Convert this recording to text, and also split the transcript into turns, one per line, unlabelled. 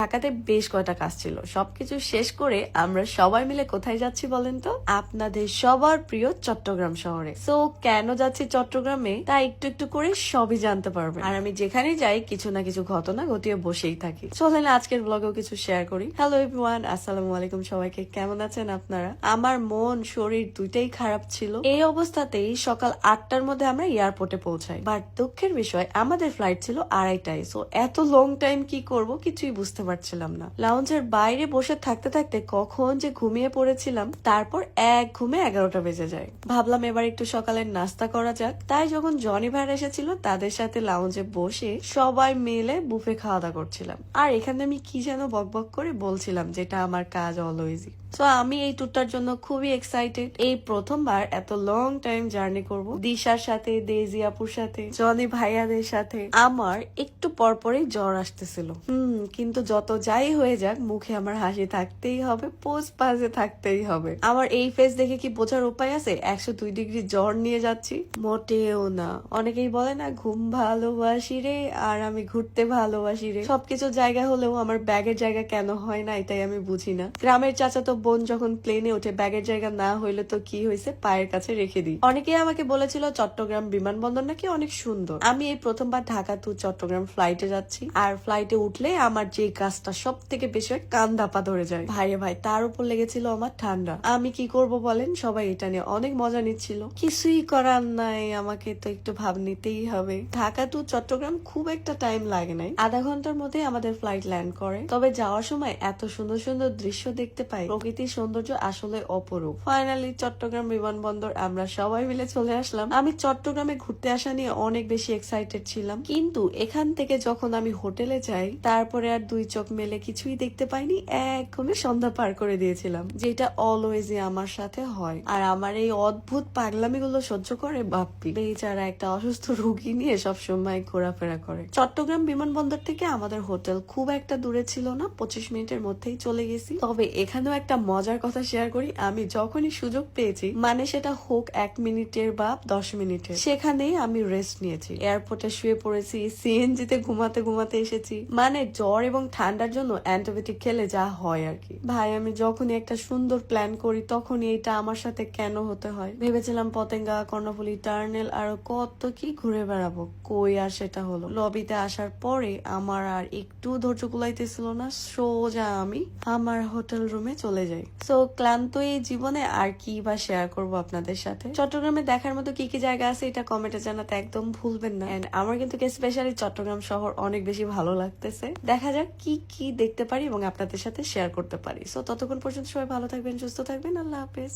ঢাকাতে বেশ কয়টা কাজ ছিল, সবকিছু শেষ করে আমরা সবাই মিলে কোথায় যাচ্ছি বলেন তো? আপনাদের সবার প্রিয় চট্টগ্রাম শহরে। সো কেন যাচ্ছি চট্টগ্রামে তা একটু একটু করে সবই জানতে পারবেন। আর আমি যেখানে যাই কিছু না কিছু ঘটনা ঘটিয়ে বসেই থাকি। চলেন আজকের ব্লগেও কিছু শেয়ার করি। হ্যালো এভরিওয়ান, আসসালামু আলাইকুম সবাইকে। কেমন আছেন আপনারা? আমার মন শরীর দুইটাই খারাপ ছিল। এই অবস্থাতেই সকাল 8টার মধ্যে আমরা এয়ারপোর্টে পৌঁছাই। বাট দুঃখের বিষয় আমাদের ফ্লাইট ছিল 2:30টায়। সো এত লং টাইম কি করব কিছুই বুঝতে পারছিলাম না। লাউঞ্জের বাইরে বসে থাকতে থাকতে কখন যে ঘুমিয়ে পড়েছিলাম, তারপর এক ঘুমে 11টা বেজে যায়। ভাবলাম এবার একটু সকালের নাস্তা করা যাক। তাই যখন জনি ভাই এসেছিল তাদের সাথে লাউঞ্জে বসে সবাই মিলে বুফে খাওয়া দাওয়া করছিলাম। আর এখানে আমি কি যেন বকবক করে বলছিলাম, যেটা আমার কাজ অলওয়েজই। তো আমি এই ট্যুরটার জন্য খুবই এক্সাইটেড। এই প্রথমবার এত লং টাইম জার্নি করব দিশার সাথে, দেজি আপুর সাথে, জনি ভাইয়াদের সাথে। আমার একটু পরপরই জ্বর আসতেছিল। কিন্তু যত যাই হয়ে যাক মুখে আমার হাসি থাকতেই হবে, পোজ পাজে থাকতেই হবে। আমার এই ফেস দেখে কি বোঝার উপায় আছে 102 ডিগ্রি জ্বর নিয়ে যাচ্ছি? মোটেও না। অনেকেই বলে না ঘুম ভালোবাসি রে, আর আমি ঘুরতে ভালোবাসি রে। সবকিছু জায়গা হলেও আমার ব্যাগের জায়গা কেন হয় না এটাই আমি বুঝি না। গ্রামের চাচাতো বোন যখন প্লেনে ওঠে ব্যাগের জায়গা না হইলে তো কি হয়েছে, পায়ের কাছে রেখে দিই। অনেকেই আমাকে বলেছিল চট্টগ্রাম বিমানবন্দর নাকি অনেক সুন্দর। আমি এই প্রথমবার ঢাকা টু চট্টগ্রাম ফ্লাইটে যাচ্ছি। আর ফ্লাইটে উঠলে আমার যে কাজটা সব থেকে বেশি হয়, কান ধাপা ধরে যায়। ভাইরে ভাই, তার উপর লেগেছিল আমার ঠান্ডা। আমি কি করব বলেন? সবাই এটা নিয়ে অনেক মজা নিচ্ছিল। কিছুই করার নাই, আমাকে তো একটু ভাব নিতেই হবে। ঢাকা টু চট্টগ্রাম খুব একটা টাইম লাগে নাই, আধা ঘন্টার মধ্যে আমাদের ফ্লাইট ল্যান্ড করে। তবে যাওয়ার সময় এত সুন্দর সুন্দর দৃশ্য দেখতে পাই, প্রকৃতির সৌন্দর্য আসলে অপরূপ। ফাইনালি চট্টগ্রাম বিমানবন্দর আমরা সবাই মিলে চলে আসলাম। আমি চট্টগ্রামে ঘুরতে আসা নিয়ে অনেক বেশি এক্সাইটেড ছিলাম, কিন্তু এখান থেকে যখন আমি হোটেলে যাই তারপরে আর দুই চোখ মেলে কিছুই দেখতে পাইনি। একদমই সন্ধ্যা পার করে দিয়েছিলাম, যেটা অলওয়েজই আমার সাথে হয়। আর আমার এই অদ্ভুত পাগলামি গুলো সহ্য করে বাপ্পি বেচারা একটা অসুস্থ রোগী নিয়ে সবসময় ঘোরাফেরা করে। চট্টগ্রাম বিমানবন্দর থেকে আমাদের হোটেল খুব একটা দূরে ছিল না, 25 মিনিটের মধ্যেই চলে গেছি। তবে এখানেও একটা মজার কথা শেয়ার করি। আমি যখনই সুযোগ পেয়েছি, মানে সেটা হোক 1 মিনিটের বা 10 মিনিটের, সেখানেই আমি রেস্ট নিয়েছি। এয়ারপোর্টে শুয়ে পড়েছি, সিএনজিতে ঘুমাতে ঘুমাতে এসেছি। মানে জ্বর এবং ঠান্ডার জন্য অ্যান্টিবায়োটিক খেলে যা হয় আর কি। ভাই আমি যখনই একটা সুন্দর প্ল্যান করি তখনই এটা আমার সাথে কেন হতে হয়। ভেবেছিলাম পতেঙ্গা, কর্ণফুলী, টার্নেল আরো কত কি ঘুরে বেড়াবো, কই আর সেটা হলো। লবিতে আসার পরে আমার আর একটু ধৈর্য কুলাইতেছিল না, সোজা আমি আমার হোটেল রুমে চলে যাই। সো ক্লান্ত এই জীবনে আর কি বা শেয়ার করব আপনাদের সাথে। চট্টগ্রামে দেখার মতো কি কি জায়গা আছে এটা কমেন্টে জানাতে একদম ভুলবেন না। এন্ড আমার কিন্তু স্পেশালি চট্টগ্রাম শহর অনেক বেশি ভালো লাগতেছে। দেখা যাক কি কি দেখতে পারি এবং আপনাদের সাথে শেয়ার করতে পারি। সো ততক্ষণ পর্যন্ত সবাই ভালো থাকবেন, সুস্থ থাকবেন। আল্লাহ হাফেজ।